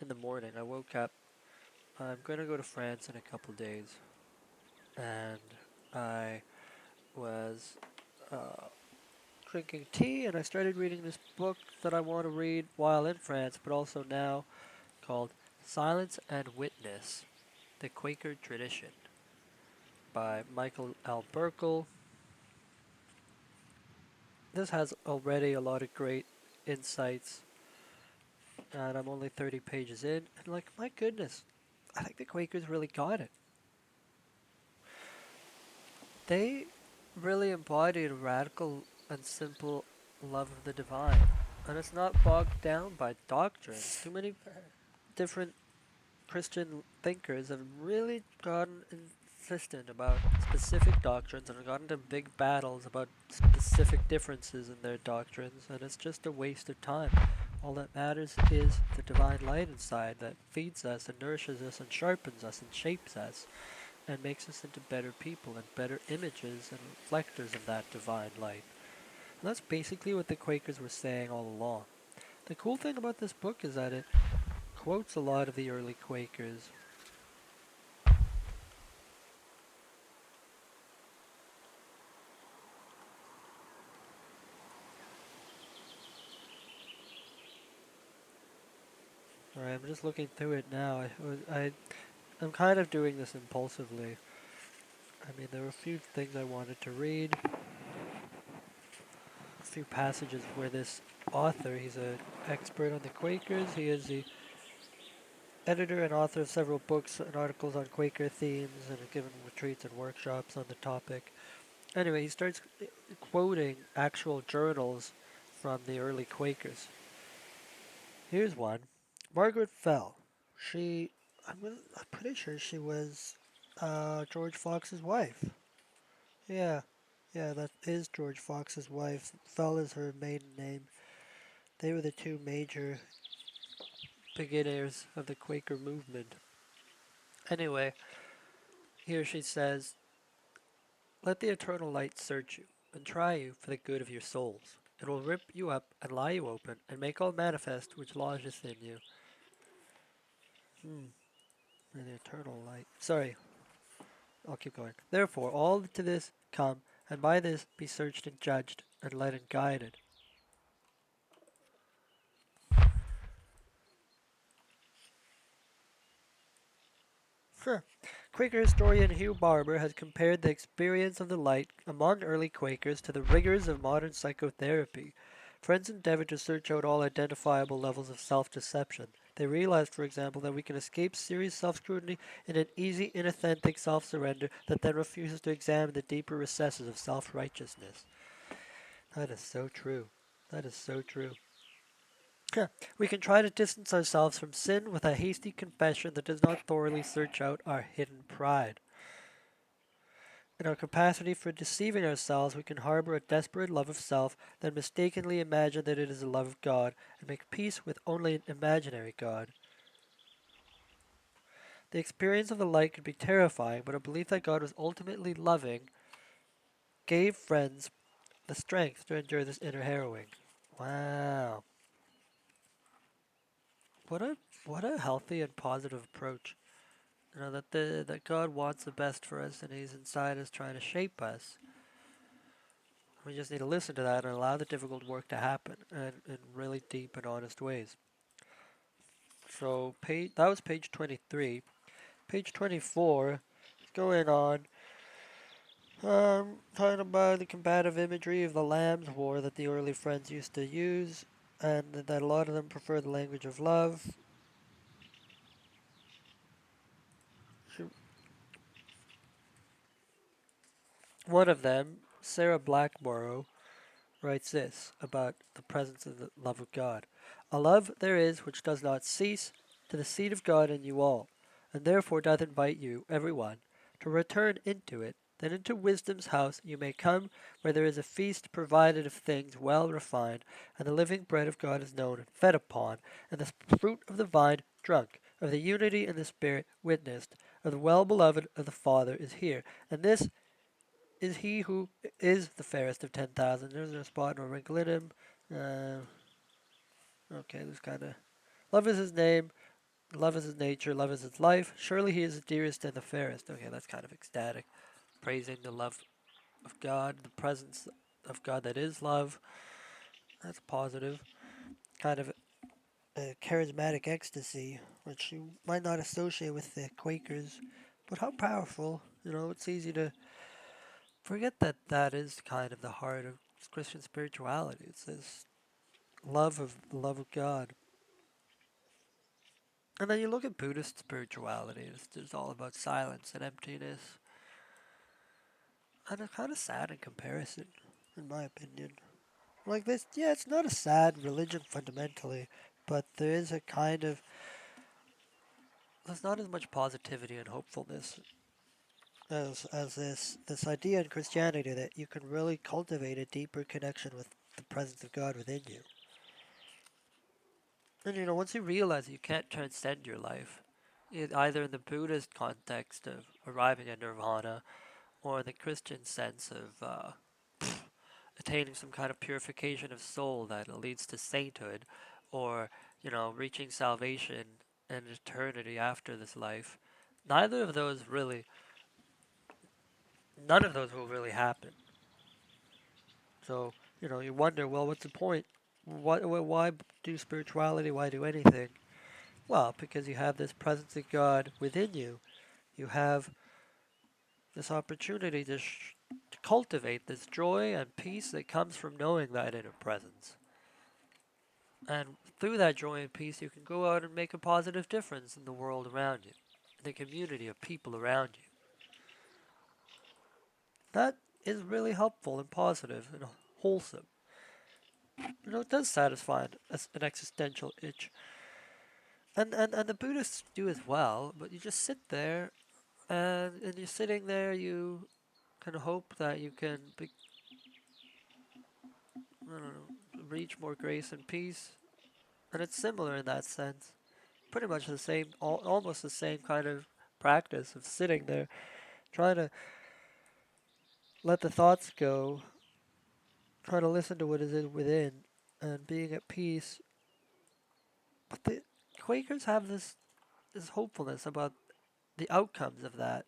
in the morning. I woke up. I'm going to go to France in a couple days. And I was uh, drinking tea and I started reading this book that I want to read while in France, but also now called Silence and Witness, The Quaker Tradition by Michael L Birkel. This has already a lot of great insights, and I'm only 30 pages in, and like, my goodness, I think the Quakers really got it. They really embodied a radical and simple love of the divine, and it's not bogged down by doctrine. Too many different Christian thinkers have really gotten insistent about specific doctrines and have gotten into big battles about specific differences in their doctrines, and it's just a waste of time. All that matters is the divine light inside that feeds us and nourishes us and sharpens us and shapes us and makes us into better people and better images and reflectors of that divine light. And that's basically what the Quakers were saying all along. The cool thing about this book is that it quotes a lot of the early Quakers. Alright, I'm just looking through it now. I'm kind of doing this impulsively. I mean, there were a few things I wanted to read, a few passages where this author, he's an expert on the Quakers. He is the editor and author of several books and articles on Quaker themes and has given retreats and workshops on the topic. Anyway, he starts quoting actual journals from the early Quakers. Here's one. Margaret fell. She, I'm pretty sure she was George Fox's wife. Yeah, yeah, that is George Fox's wife. Fell is her maiden name. They were the two major beginners of the Quaker movement. Anyway, here she says, let the eternal light search you, and try you for the good of your souls. It will rip you up and lie you open, and make all manifest which lodgeth in you. For the eternal light. Sorry, I'll keep going. Therefore, all to this come, and by this be searched and judged, and led and guided. Sure. Quaker historian Hugh Barber has compared the experience of the light among early Quakers to the rigors of modern psychotherapy. Friends endeavored to search out all identifiable levels of self-deception. They realized, for example, that we can escape serious self-scrutiny in an easy, inauthentic self-surrender that then refuses to examine the deeper recesses of self-righteousness. That is so true. That is so true. We can try to distance ourselves from sin with a hasty confession that does not thoroughly search out our hidden pride. In our capacity for deceiving ourselves, we can harbor a desperate love of self, then mistakenly imagine that it is the love of God, and make peace with only an imaginary God. The experience of the light could be terrifying, but a belief that God was ultimately loving gave friends the strength to endure this inner harrowing. Wow. What a what a healthy and positive approach. You know, that God wants the best for us and He's inside us trying to shape us. We just need to listen to that and allow the difficult work to happen in really deep and honest ways. So that was page 23. Page 24 is going on, talking about the combative imagery of the Lamb's War that the early Friends used to use, and that a lot of them prefer the language of love. One of them, Sarah Blackborough, writes this about the presence of the love of God. A love there is which does not cease to the seed of God in you all, and therefore doth invite you, every one, to return into it, that into wisdom's house you may come, where there is a feast provided of things well refined, and the living bread of God is known and fed upon, and the fruit of the vine drunk, of the unity in the Spirit witnessed, of the well-beloved of the Father is here, and this is he who is the fairest of 10,000. There's no spot nor wrinkle in him. Okay, this kind of. Love is his name. Love is his nature, love is his life. Surely he is the dearest and the fairest. Okay, that's kind of ecstatic. Praising the love of God, the presence of God that is love. That's positive. Kind of a charismatic ecstasy, which you might not associate with the Quakers. But how powerful. It's easy to forget that that is kind of the heart of Christian spirituality. It's this love of God. And then you look at Buddhist spirituality, it's all about silence and emptiness. And it's kind of sad in comparison, in my opinion. Like this, yeah, it's not a sad religion fundamentally, but there is a kind of, there's not as much positivity and hopefulness as this idea in Christianity that you can really cultivate a deeper connection with the presence of God within you. And once you realize you can't transcend your life, either in the Buddhist context of arriving at nirvana, or in the Christian sense of attaining some kind of purification of soul that leads to sainthood, or reaching salvation and eternity after this life. Neither of those really, none of those will really happen. So you wonder, well, what's the point? Why do spirituality? Why do anything? Well, because you have this presence of God within you. You have this opportunity to cultivate this joy and peace that comes from knowing that inner presence. And through that joy and peace, you can go out and make a positive difference in the world around you, in the community of people around you. That is really helpful and positive and wholesome. It does satisfy an existential itch. And the Buddhists do as well, but you just sit there, and you're sitting there, you can hope that you can I don't know, reach more grace and peace. And it's similar in that sense. Pretty much the same, almost the same kind of practice of sitting there, trying to let the thoughts go, trying to listen to what is within, and being at peace. But the Quakers have this hopefulness about the outcomes of that,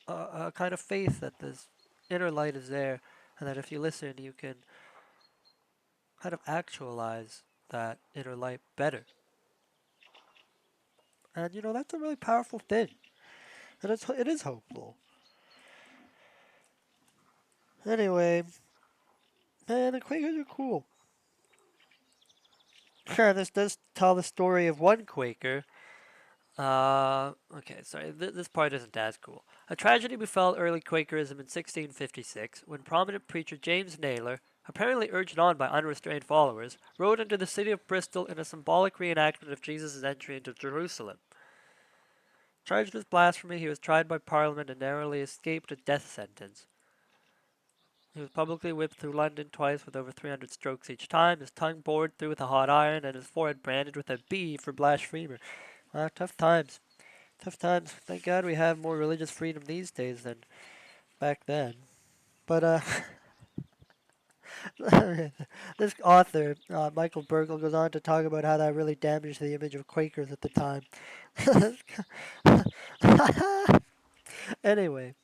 a kind of faith that this inner light is there, and that if you listen, you can kind of actualize that inner light better. And that's a really powerful thing, and it is hopeful. Anyway, man, the Quakers are cool. Sure, this does tell the story of one Quaker. Okay, sorry, this part isn't as cool. A tragedy befell early Quakerism in 1656 when prominent preacher James Naylor, apparently urged on by unrestrained followers, rode into the city of Bristol in a symbolic reenactment of Jesus' entry into Jerusalem. Charged with blasphemy, he was tried by Parliament and narrowly escaped a death sentence. He was publicly whipped through London twice with over 300 strokes each time, his tongue bored through with a hot iron, and his forehead branded with a B for blasphemer. Tough times. Tough times. Thank God we have more religious freedom these days than back then. But this author, Michael Birkel, goes on to talk about how that really damaged the image of Quakers at the time. Anyway,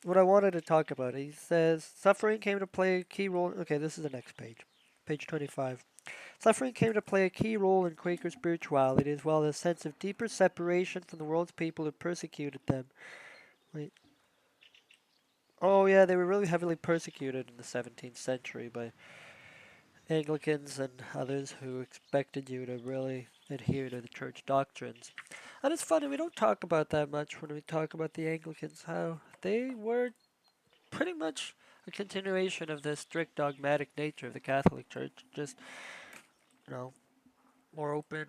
what I wanted to talk about, he says, suffering came to play a key role. Okay, this is the next page. Page 25. Suffering came to play a key role in Quaker spirituality, as well as a sense of deeper separation from the world's people who persecuted them. Wait. Oh, yeah, they were really heavily persecuted in the 17th century by Anglicans and others who expected you to really adhere to the church doctrines. And it's funny, we don't talk about that much when we talk about the Anglicans, how they were pretty much a continuation of the strict dogmatic nature of the Catholic Church, just, you know, more open,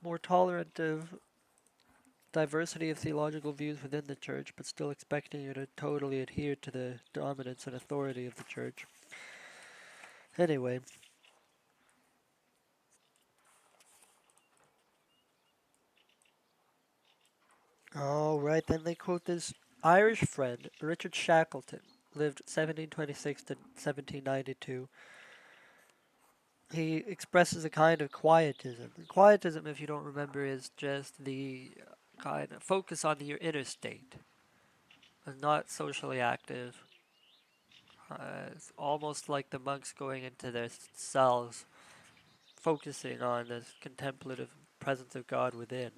more tolerant of diversity of theological views within the church, but still expecting you to totally adhere to the dominance and authority of the church. Anyway, all right, then they quote this Irish friend, Richard Shackleton, lived 1726 to 1792. he expresses a kind of quietism. And quietism, if you don't remember, is just the kind of focus on your inner state, and not socially active. It's almost like the monks going into their cells, focusing on this contemplative presence of God within,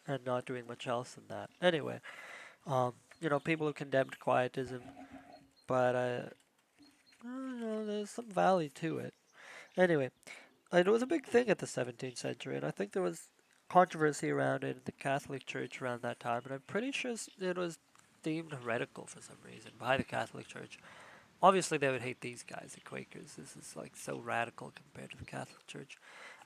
and not doing much else than that. Anyway, people have condemned quietism, but I don't know, there's some value to it. Anyway, it was a big thing at the 17th century, and I think there was controversy around it in the Catholic Church around that time, and I'm pretty sure it was deemed heretical for some reason by the Catholic Church. Obviously, they would hate these guys, the Quakers. This is like so radical compared to the Catholic Church.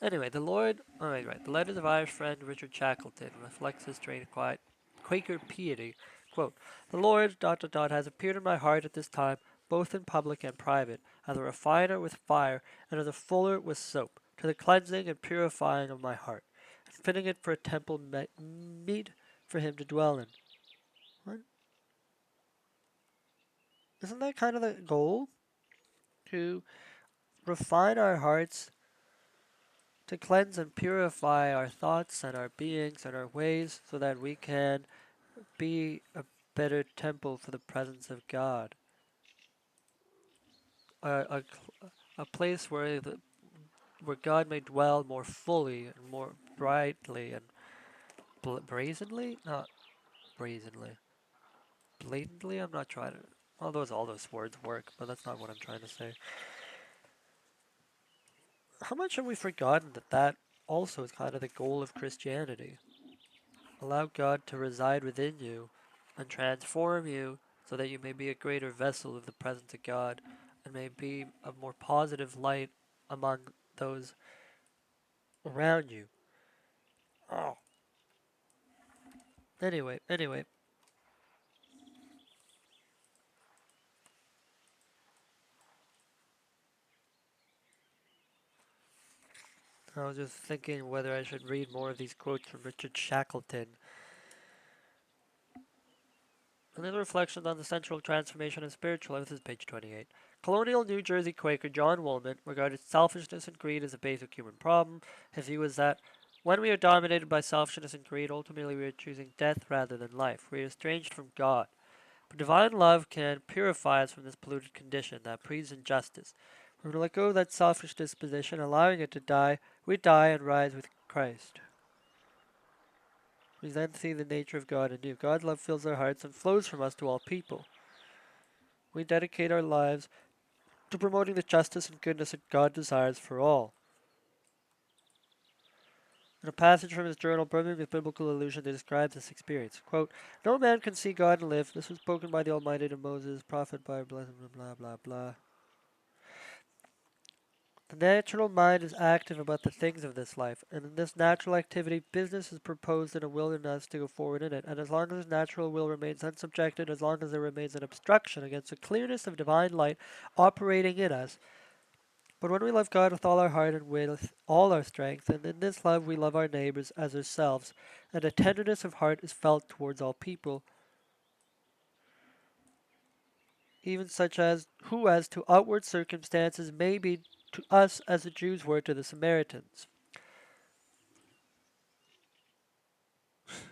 Anyway, the letters of Irish friend Richard Shackleton reflects his train of quiet Quaker piety. Quote, "The Lord, has appeared in my heart at this time, both in public and private, as a refiner with fire, and as a fuller with soap, to the cleansing and purifying of my heart, and fitting it for a temple meet for him to dwell in." What? Isn't that kind of the goal? To refine our hearts, to cleanse and purify our thoughts and our beings and our ways so that we can be a better temple for the presence of God. A place where God may dwell more fully and more brightly and brazenly? Not brazenly. Blatantly? I'm not trying to. All those words work, but that's not what I'm trying to say. How much have we forgotten that also is kind of the goal of Christianity? Allow God to reside within you and transform you so that you may be a greater vessel of the presence of God and may be a more positive light among those around you. Oh. Anyway, I was just thinking whether I should read more of these quotes from Richard Shackleton. Another reflection on the central transformation of spiritual life. This is page 28. Colonial New Jersey Quaker John Woolman regarded selfishness and greed as a basic human problem. His view was that when we are dominated by selfishness and greed, ultimately we are choosing death rather than life. We are estranged from God. But divine love can purify us from this polluted condition that breeds injustice. When we let go of that selfish disposition, allowing it to die, we die and rise with Christ. We then see the nature of God anew. God's love fills our hearts and flows from us to all people. We dedicate our lives to promoting the justice and goodness that God desires for all. In a passage from his journal brimming with biblical allusion that describes this experience, quote, "No man can see God and live. This was spoken by the Almighty to Moses, prophet by blah blah blah blah. The natural mind is active about the things of this life, and in this natural activity, business is proposed in a willingness to go forward in it. And as long as this natural will remains unsubjected, as long as there remains an obstruction against the clearness of divine light operating in us, but when we love God with all our heart and with all our strength, and in this love we love our neighbors as ourselves, and a tenderness of heart is felt towards all people, even such as who as to outward circumstances may be to us as the Jews were to the Samaritans.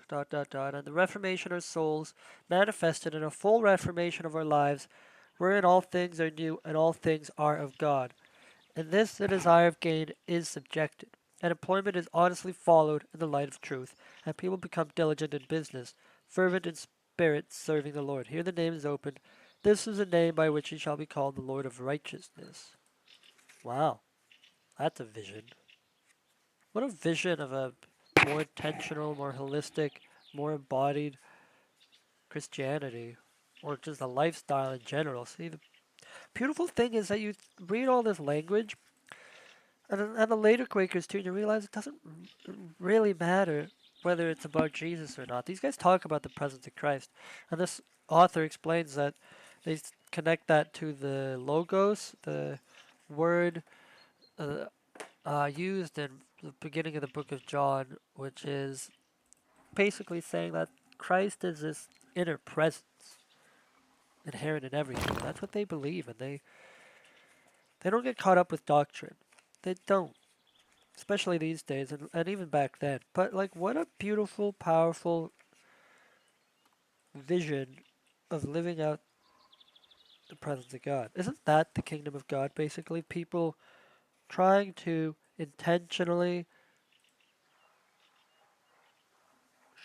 And the reformation of our souls manifested in a full reformation of our lives, wherein all things are new and all things are of God. In this the desire of gain is subjected, and employment is honestly followed in the light of truth, and people become diligent in business, fervent in spirit, serving the Lord. Here the name is opened. This is a name by which he shall be called the Lord of righteousness. Wow, that's a vision. What a vision of a more intentional, more holistic, more embodied Christianity, or just a lifestyle in general. See, the beautiful thing is that you read all this language, and the later Quakers too, and you realize it doesn't really matter whether it's about Jesus or not. These guys talk about the presence of Christ, and this author explains that they connect that to the logos, the word uh, used in the beginning of the book of John, which is basically saying that Christ is this inner presence inherent in everything. That's what they believe, and they don't get caught up with doctrine. They don't, especially these days, and even back then. But like, what a beautiful, powerful vision of living out the presence of God. Isn't that the kingdom of God, basically? People trying to intentionally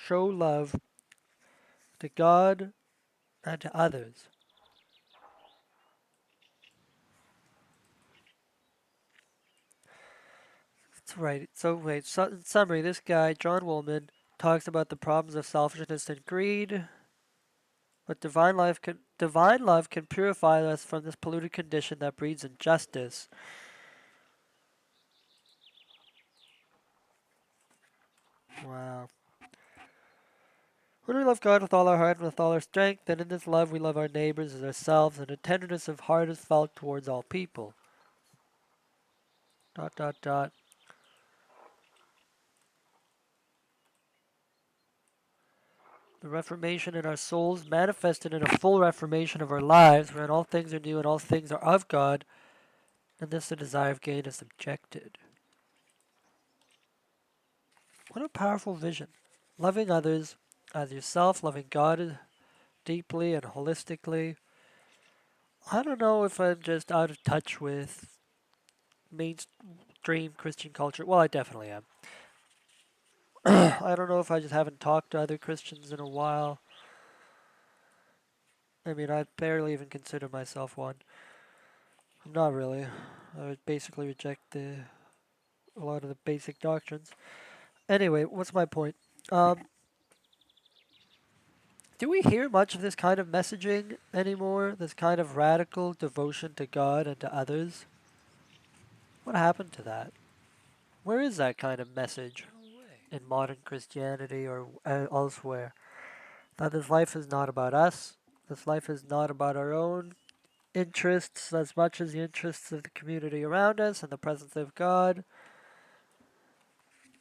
show love to God and to others. That's right. So, wait, so in summary, this guy, John Woolman, talks about the problems of selfishness and greed, but divine love can purify us from this polluted condition that breeds injustice. Wow. When we love God with all our heart and with all our strength, then in this love we love our neighbors as ourselves, and a tenderness of heart is felt towards all people. Dot dot dot. The reformation in our souls manifested in a full reformation of our lives, wherein all things are new and all things are of God, and this the desire of gain is subjected. What a powerful vision. Loving others as yourself, loving God deeply and holistically. I don't know if I'm just out of touch with mainstream Christian culture. Well, I definitely am. I don't know if I just haven't talked to other Christians in a while. I mean, I barely even consider myself one. I'm not really. I would basically reject a lot of the basic doctrines. Anyway, what's my point? Um, do we hear much of this kind of messaging anymore? This kind of radical devotion to God and to others? What happened to that? Where is that kind of message in modern Christianity or elsewhere? That this life is not about us. This life is not about our own interests as much as the interests of the community around us and the presence of God.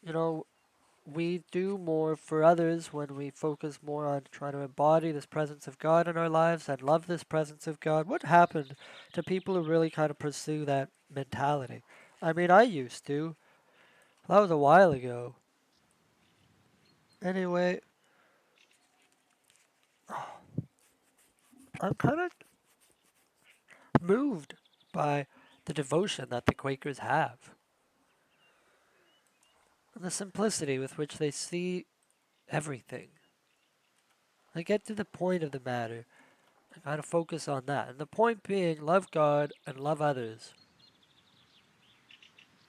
You know, we do more for others when we focus more on trying to embody this presence of God in our lives and love this presence of God. What happened to people who really kind of pursue that mentality? I mean, I used to. That was a while ago. Anyway, I'm kind of moved by the devotion that the Quakers have and the simplicity with which they see everything. They get to the point of the matter and kind of focus on that. And the point being, love God and love others.